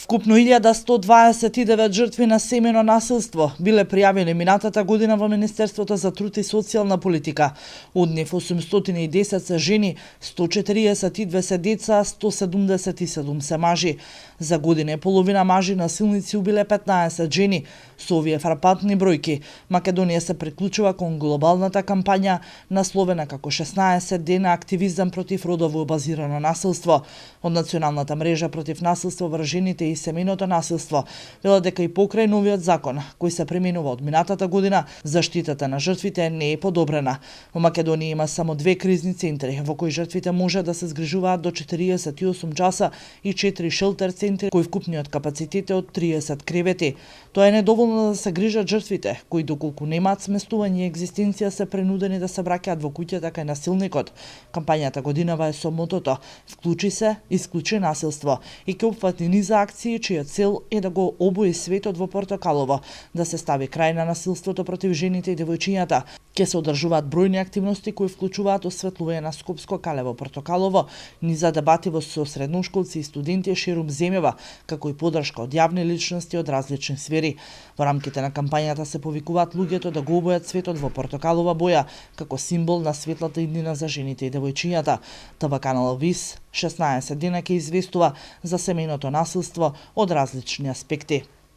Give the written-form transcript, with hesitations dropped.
Вкупно 1129 жртви на семејно насилство биле пријавени минатата година во Министерството за труд и социјална политика. Од нив 810 се жени, 142 се деца, 177 се мажи. За година и половина мажи насилници убиле 15 жени. Со овие фрапантни бројки, Македонија се приклучува кон глобалната кампања насловена како 16 дена активизам против родово базирано насилство. Од Националната мрежа против насилство врз жените и семејното насилство велат дека и покрај новиот закон, кој се применува од минатата година, заштитата на жртвите не е подобрена. Во Македонија има само 2 кризни центри во кои жртвите може да се згрижуваат до 48 часа и 4 шелтер центри кои вкупниот капацитет е од 30 кревети. Тоа е недоволно да се грижат жртвите, кои доколку немаат сместување и екзистенција се принудени да се враќаат во куќата кај насилникот. Кампањата годинава е со мотото "Вклучи се, исклучи насилство" и ќе опфати низа акции чија цел е да го обои светот во Портокалово, да се стави крај на насилството против жените и девојчињата. Ќе се одржуваат бројни активности кои вклучуваат осветлување на Скопско, Калево, Портокалово, низа дебати со средношколци и студенти ширум земјава, како и поддршка од јавни личности од различни сфери. Во рамките на кампањата се повикуваат луѓето да го обојат светот во портокалова боја, како символ на светлата иднина за жените и девојчињата. ТВ канал ВИС 16 дена ќе известува за семејното насилство од различни аспекти.